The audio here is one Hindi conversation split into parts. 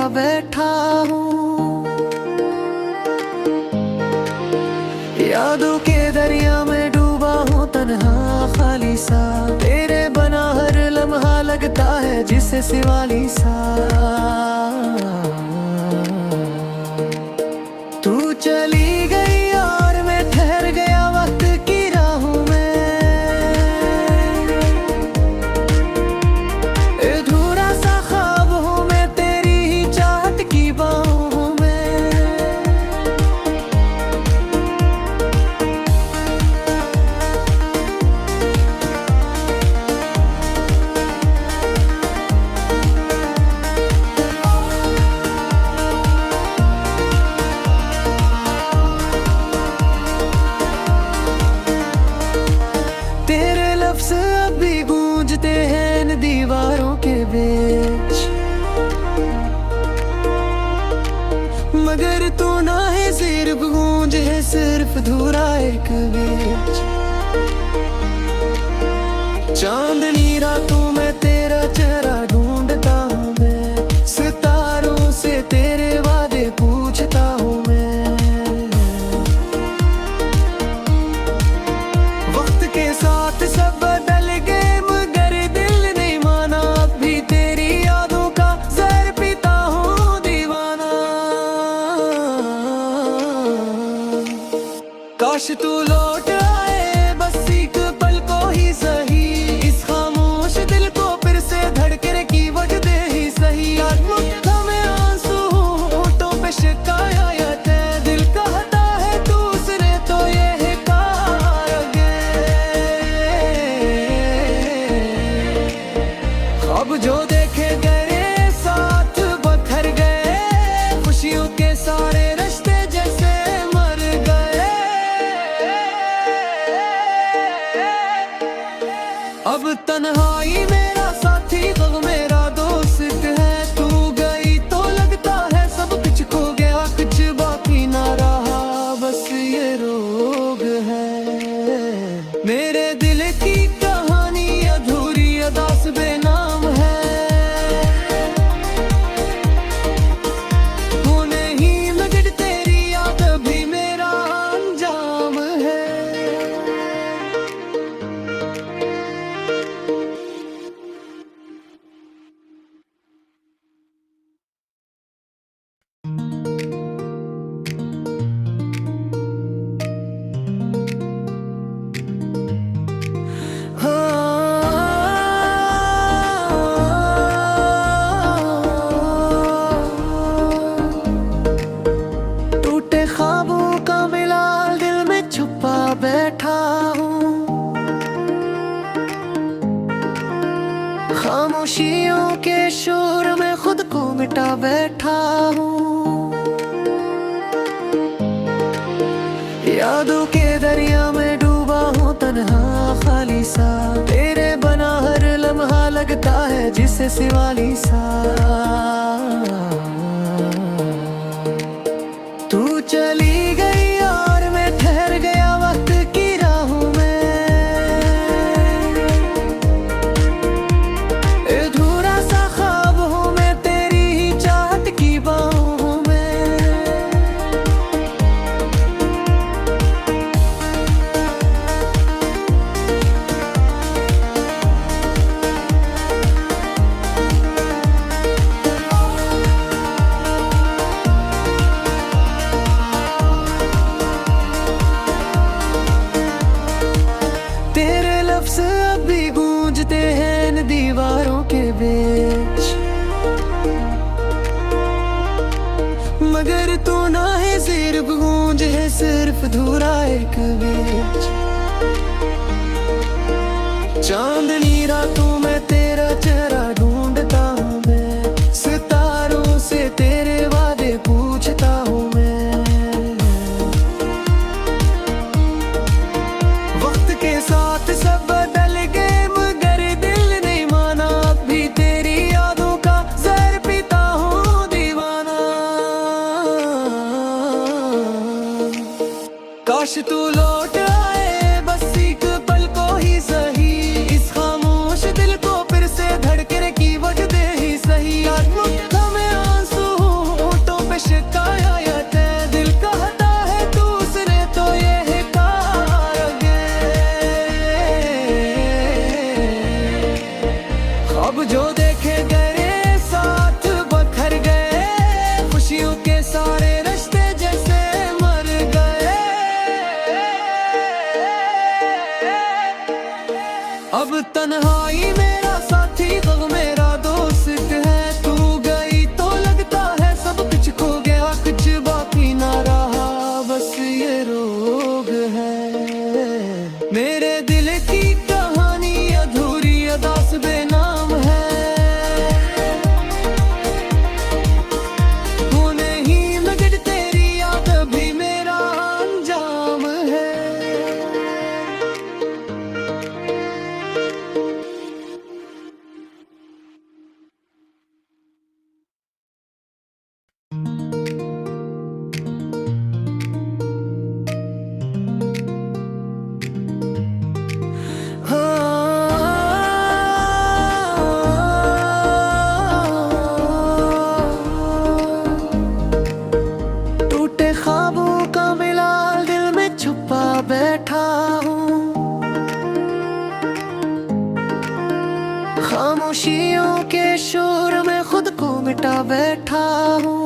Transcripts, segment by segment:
बैठा हूँ। यादों के दरिया में डूबा हूँ तन्हा खाली सा, तेरे बना हर लम्हा लगता है जिसे सिवाली सा। तू चली गई और मैं ठहर गया वक्त की राहों में, अधूरा सा ख्वाब हूँ मैं तेरी ही चाहत की बाहों में। तेरे लफ्ज़ अब भी गूंजते हैं इन दीवारों के बीच, मगर तू ना है सिर्फ गूंज है, सिर्फ धूरा एक बीच। चांदनी रातों में तेरा चेहरा ढूंढता हूँ मैं, सितारों से तेरे वादे पूछता हूँ मैं। वक्त के साथ सब बदल गए मगर दिल नहीं माना, अब भी तेरी यादों का जहर पीता हूँ दीवाना। काश तू लौट आए बस एक पल को ही सही, इस खामोश दिल को फिर से धड़कने की वजह दे ही सही। आत्मा में आंसू होठों पे शिकायत है, दिल कहता है दूसरे तो ये है कारगे। अब जो देखे गए साथ बखर गए, खुशियों के सारे रिश्ते जैसे मर गए। अब तन्हाई मेरा साथी गम मेरा दोस्त है, तू गई तो लगता है सब कुछ खो गया, कुछ बाकी ना रहा, बस ये रोग है। मेरे दिल की कहानी अधूरी अदास बेनाम है, वो नहीं मगर तेरी याद भी मेरा अंजाम है। टूटे ख्वाबों का मिलाल दिल में छुपा बैठा हूँ, खामोशियों के शोर में खुद को मिटा बैठा हूँ। यादों के दरिया में डूबा हूँ तन्हा खाली सा, तेरे बना हर लम्हा लगता है जिसे सिवाली सा। तू चली गई और मैं ठहर गया वक्त की राहों में, अधूरा सा ख्वाब हूँ मैं तेरी ही चाहत की बाहों में। तेरे लफ्ज़ अब भी गूंजते हैं इन दीवारों के बीच, मगर तू ना है सिर्फ गूंज है, सिर्फ धूरा एक बीच। चांदनी रातों में तेरा चेहरा ढूंढता हूँ मैं, सितारों से तेरे वादे पूछता हूँ मैं। वक्त के साथ सब बदल गए मगर दिल नहीं माना, अब भी तेरी यादों का जहर पीता हूँ दीवाना। काश तू लौट आए बस एक पल को ही सही, इस खामोश दिल को फिर से धड़कने की वजह दे ही सही। आत्मा में आंसू के सारे रिश्ते जैसे मर गए। अब तन्हाई मेरा साथी, गम मेरा दोस्त है। तू गई तो लगता है सब कुछ खो गया, कुछ बाकी ना रहा, बस ये रोग है। मेरे दिल की कहानी अधूरी अदास बेनाम है। बैठा हूँ खामोशियों के शोर में खुद को मिटा बैठा हूँ।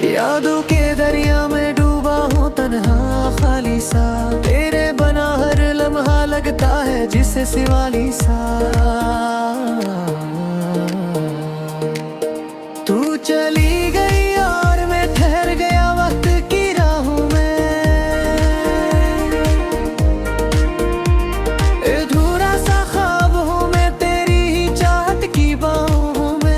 यादों के दरिया में डूबा हूँ तन्हा खाली सा। तेरे बना हर लम्हा लगता है जिसे सिवाली सा। तू चली गई और मैं ठहर गया वक्त की राहों में। अधूरा सा ख्वाब हूँ मैं तेरी ही चाहत की बाहों में।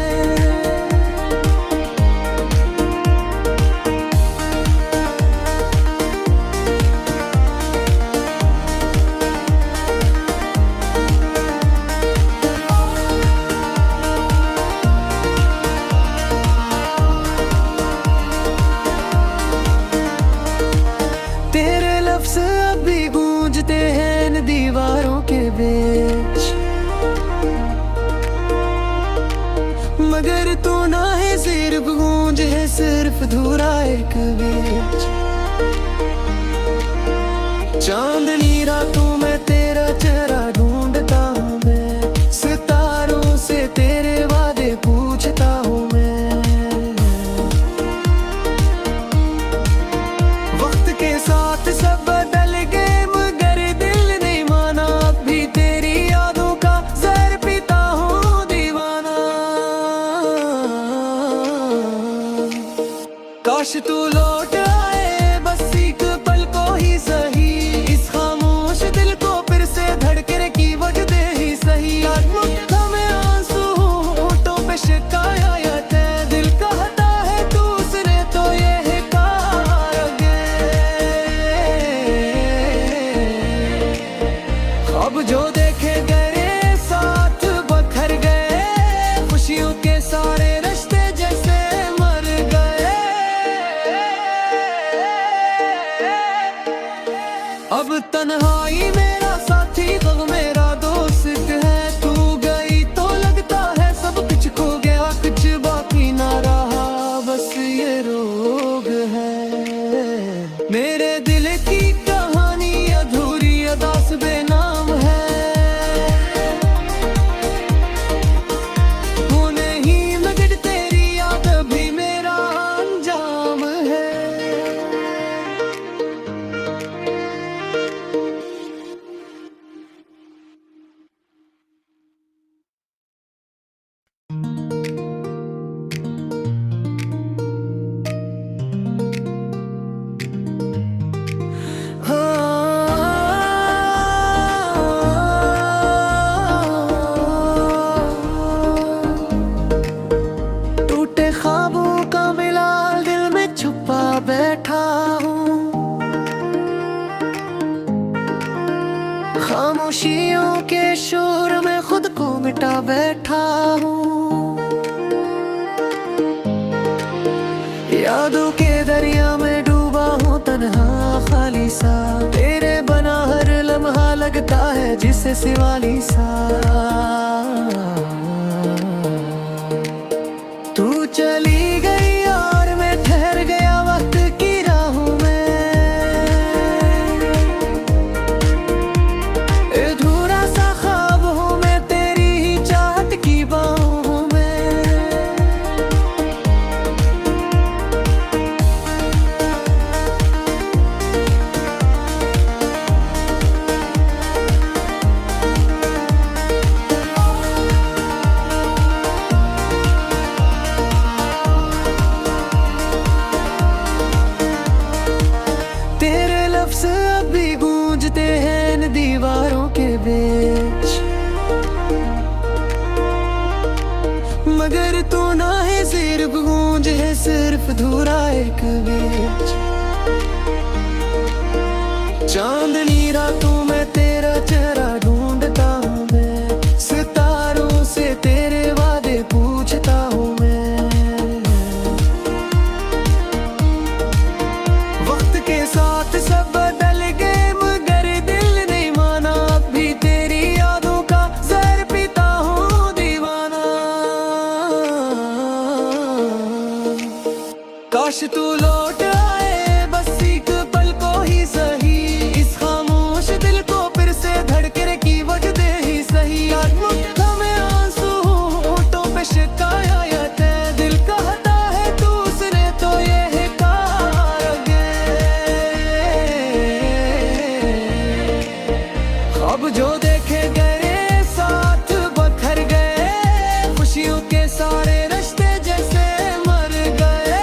अभी गूंजते हैं इन दीवारों के बीच, मगर तू ना है सिर्फ गूंज है, सिर्फ धूरा एक बीच। चांदनी रातों में तेरा चेहरा ढूंढता हूँ मैं, सितारों से तेरे वादे पूछता हूँ मैं। वक्त के साथ सब काश तू लौट आए बस एक पल को ही सही। इस खामोश दिल को फिर से धड़कने की वजह दे ही सही। आंखों में आंसू होठों पे शिकायत है, दिल कहता है दूसरे तो ये है कारगे। अब जो देखे गए साथ बखर गए, खुशियों के सारे रिश्ते जैसे मर गए। अब तन्हाई मेरा साथी, गम मेरा दोस्त है। तू गई तो लगता है सब कुछ खो गया, कुछ बाकी ना रहा, बस ये रोग है। मेरे दिल की कहानी अधूरी अदास बेनाम है। वो नहीं मगर तेरी याद भी मेरा अंजाम है। टूटे ख्वाबों का मिलाल दिल में छुपा बैठा हूँ, खामोशियों के शोर में खुद को मिटा बैठा हूँ। यादों के दरिया में डूबा हूँ तन्हा खाली सा। तेरे बना हर लम्हा लगता है जिसे सिवाली सा। तू चली गई और मैं ठहर गया वक्त की राहों में। अधूरा सा ख्वाब हूँ मैं तेरी ही चाहत की बाहों में। मगर तू ना है सिर्फ गूंज है, सिर्फ धूरा एक बीच। चांदनी रातों में तेरा चेहरा ढूंढता हूँ मैं, सितारों से तेरे वादे पूछता हूँ मैं। वक्त के साथ सब बदल गए मगर दिल नहीं माना, अब भी तेरी यादों का जहर पीता हूँ दीवाना। काश तू लौट आए बस एक पल को ही सही, इस खामोश दिल को फिर से धड़कने की वजह दे ही सही। हमें आंसू होठों पे शिकायत है, दिल कहता है दूसरे तो ये है कारगे। अब जो देखे गए साथ बखर गए, खुशियों के सारे रिश्ते जैसे मर गए।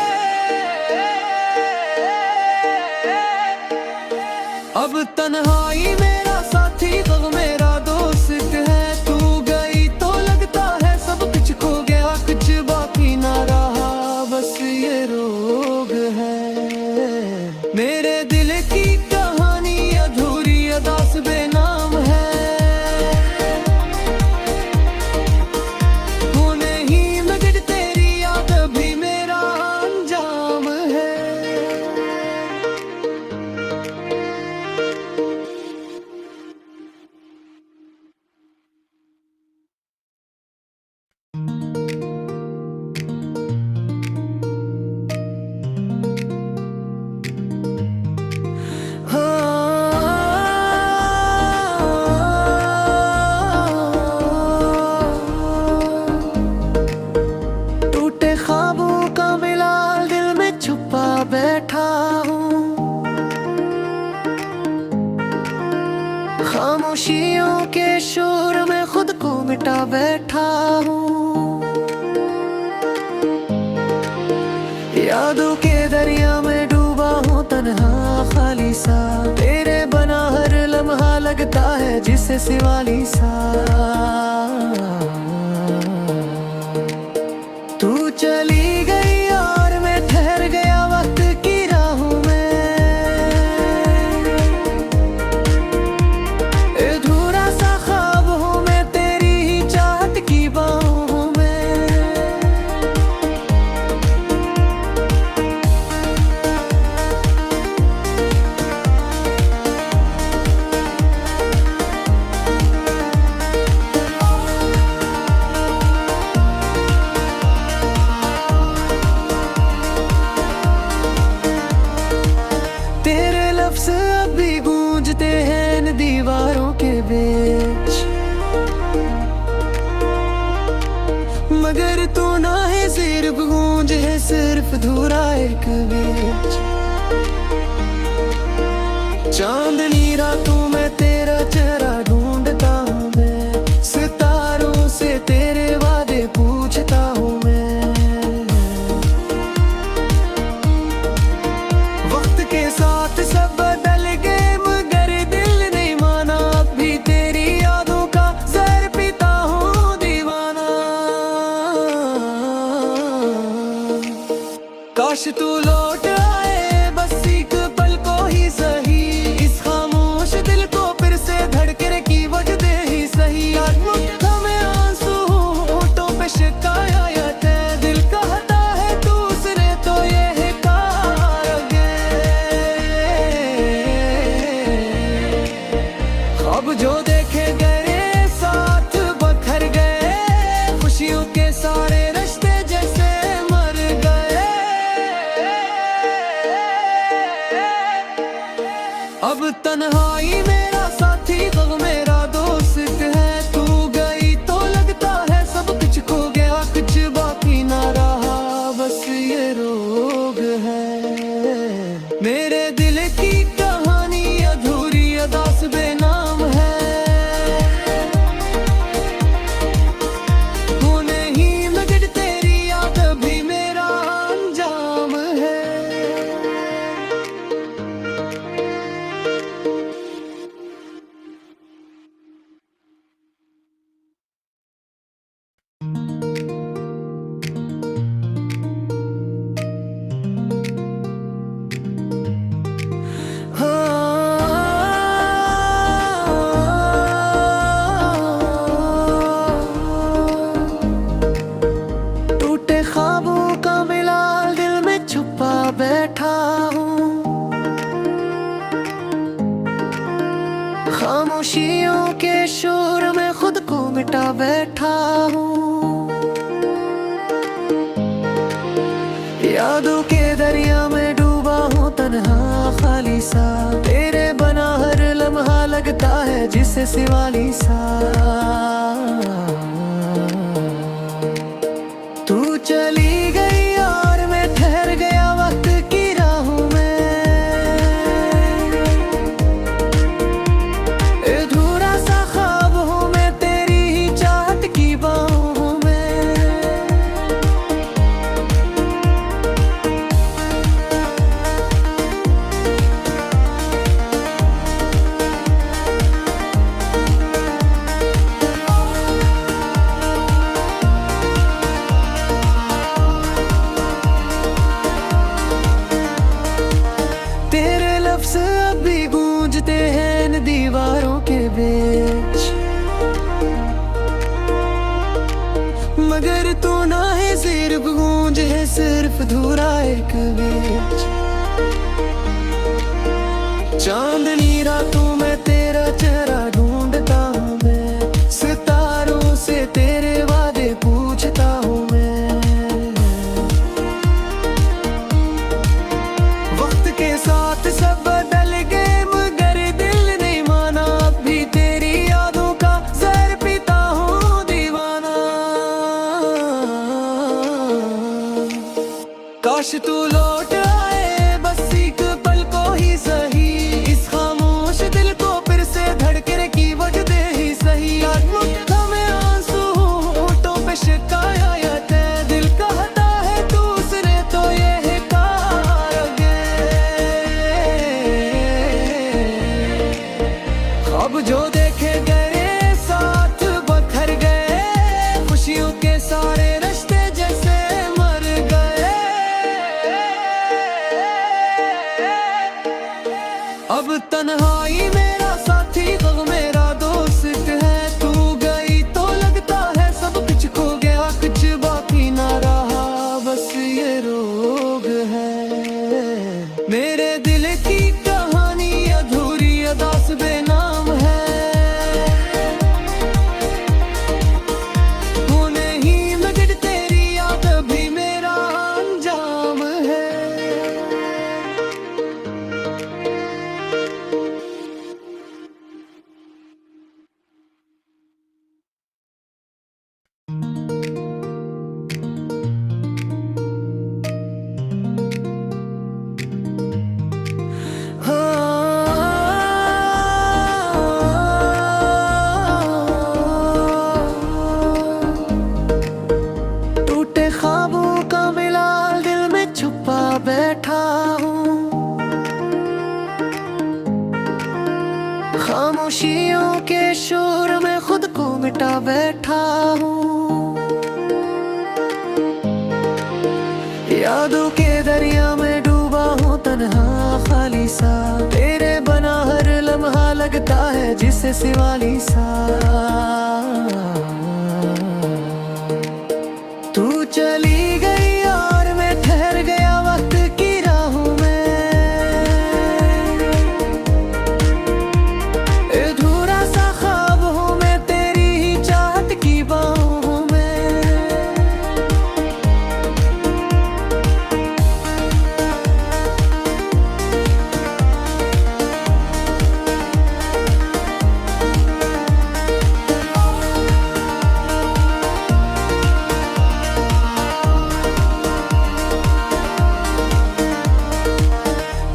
अब तन्हाई मेरा साथी, गम मेरा दोस्त है। तू गई तो लगता है सब कुछ खो गया, कुछ बाकी ना रहा, बस ये रोग है। मेरे दिल की कहानी अधूरी अदास बेनाम है, वो नहीं मगर तेरी याद भी मेरा अंजाम है। टूटे ख्वाबों का मिलाल दिल में छुपा बैठा हूँ, खामोशियों के शोर में खुद को मिटा बैठा हूँ। यादों के दरिया में डूबा हूँ तन्हा खाली सा, तेरे बना हर लम्हा लगता है जिसे सिवाली सा। तू चली गई और मैं ठहर गया वक्त की राहों में, अधूरा सा ख्वाब हूँ मैं तेरी ही चाहत की बाहों में। तेरे लफ्ज़ अभी गूंजते हैं इन दीवारों के बीच, मगर तू ना है सिर्फ गूंज है, सिर्फ धूरा एक बीच। चांदनी रातों में तेरा चेहरा ढूंढता हूँ मैं, सितारों से तेरे वादे पूछता हूँ मैं। वक्त के साथ सब बदल गए मगर दिल नहीं माना, अब भी तेरी यादों का जहर पीता हूँ दीवाना। काश तू लौट आए बस एक पल को ही सही, इस खामोश दिल को फिर से धड़कने की वजह दे ही सही। हमें आंसू होठों पे शिकायत है, दिल कहता है दूसरे तो ये है कारगे। अब जो देखे गए साथ बखर गए, खुशियों के सारे रिश्ते जैसे मर गए। मिटा बैठा हूँ। यादों के दरिया में डूबा हूँ तन्हा खाली सा, तेरे बना हर लम्हा लगता है जिसे सिवाली सा। तू चली गई और मैं ठहर गया वक्त की राहों में, अधूरा सा ख्वाब हूँ मैं तेरी ही चाहत की बाहों में। तेरे लफ्ज़ अभी गूंजते हैं इन दीवारों के बीच, मगर तू ना है सिर्फ गूंज है, सिर्फ धूरा एक बीच। चांदनी रातों में तेरा चेहरा ढूंढता हूँ मैं, सितारों से तेरे वादे पूछता हूँ मैं। वक्त के साथ सब बदल गए मगर दिल नहीं माना, अब भी तेरी यादों का जहर पीता हूँ दीवाना। काश तू लौट आए बस एक पल को ही सही, इस खामोश दिल को फिर से धड़कने की वजह दे ही सही। आत्मा में आंसू होठों पे शिकायत है, दिल कहता है दूसरे तो ये है कारगे। अब जो देखे गए साथ बखर गए, खुशियों के सारे रिश्ते जैसे मर गए। अब तन्हाई मेरा साथी गम मेरा दोस्त है, तू गई तो लगता है सब कुछ खो गया, कुछ बाकी ना रहा बस ये रोग है। मेरे दिल की कहानी अधूरी अदास बेनाम है, वो नहीं मगर तेरी याद भी मेरा अंजाम है। टूटे ख्वाबों का मिलाल दिल में छुपा बैठा हूँ, खामोशियों के शोर में खुद को मिटा बैठा हूँ। यादों के दरिया में डूबा हूँ तन्हा खाली सा, तेरे बना हर लम्हा लगता है जिसे सिवाली सा। तू चली गई और मैं ठहर गया वक्त की राहों में, अधूरा सा ख्वाब हूँ मैं तेरी ही चाहत की बाहों में।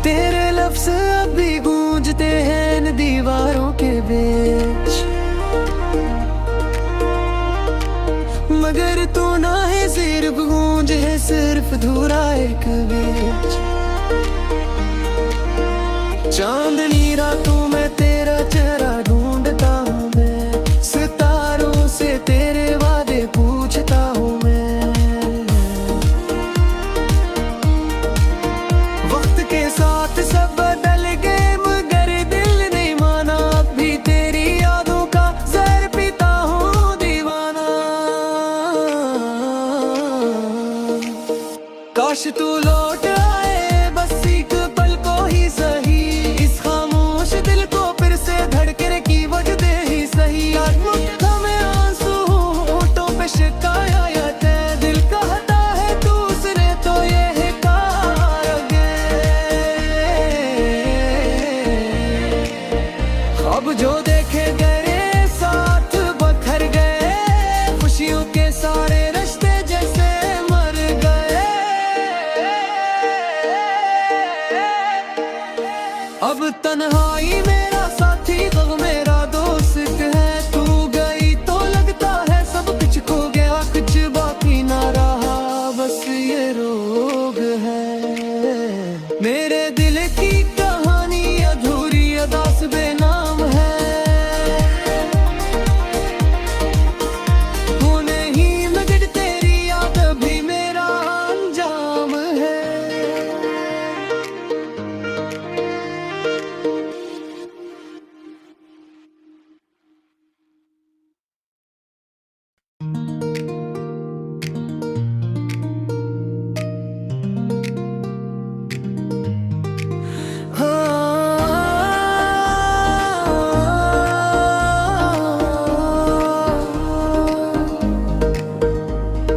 तेरे लफ्ज़ अभी गूंजते हैं इन दीवारों के बीच, मगर तू ना है सिर्फ गूंज है, सिर्फ धूरा एक बीच। चांदनी रातों में तेरा चेहरा ढूंढता हूँ मैं, सितारों से तेरे वादे पूछता हूँ मैं। वक्त के साथ सब बदल गए मगर दिल नहीं माना, अब भी तेरी यादों का जहर पीता हूँ दीवाना। काश तू लौट आए बस एक पल को ही सही, इस खामोश दिल को फिर से धड़कने की वजह दे ही सही। आत्मा में आंसू तन्हाई मेरा साथी, गम मेरा दोस्त है। तू गई तो लगता है सब कुछ खो गया, कुछ बाकी ना रहा, बस ये रोग है। मेरे दिल की कहानी अधूरी अदास बेनाम है। वो नहीं मगर तेरी याद भी मेरा अंजाम है।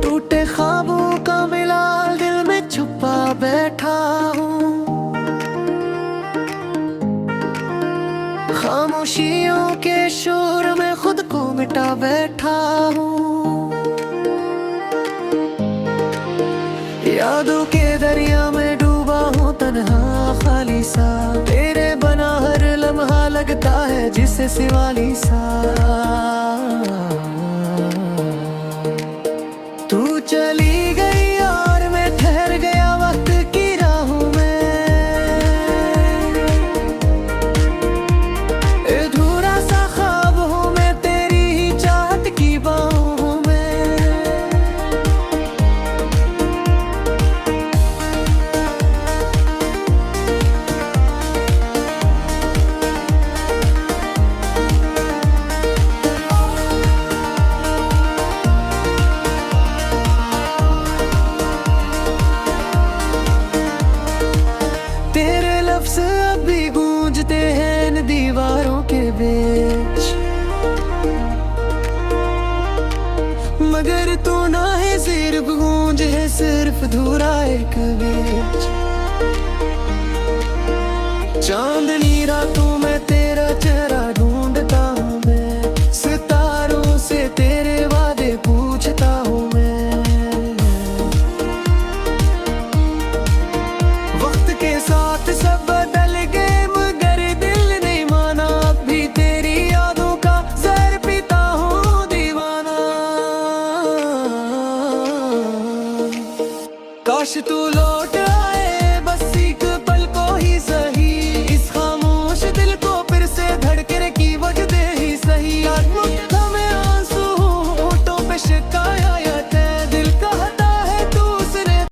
टूटे ख्वाबों का मिलाल दिल में छुपा बैठा हूँ। खामोशियों के शोर में खुद को मिटा बैठा हूँ। यादों के दरिया में डूबा हूँ तन्हा खाली सा। तेरे बना हर लम्हा लगता है जिसे सिवाली सा। तू चली गई और मैं ठहर गया वक्त की राहों में। अधूरा सा ख्वाब हूँ मैं तेरी ही चाहत की बाहों में। तेरे लफ्ज़ अभी गूंजते हैं इन दीवारों के बीच, मगर तू ना है सिर्फ गूंज है, सिर्फ धूरा एक बीच। चांदनी रातों में तेरा चेहरा ढूंढता हूँ मैं। सितारों से तेरे वादे पूछता हूँ मैं। वक्त के साथ सब बदल गए मगर दिल नहीं माना। अब भी तेरी यादों का जहर पीता हूँ दीवाना। काश तू लौट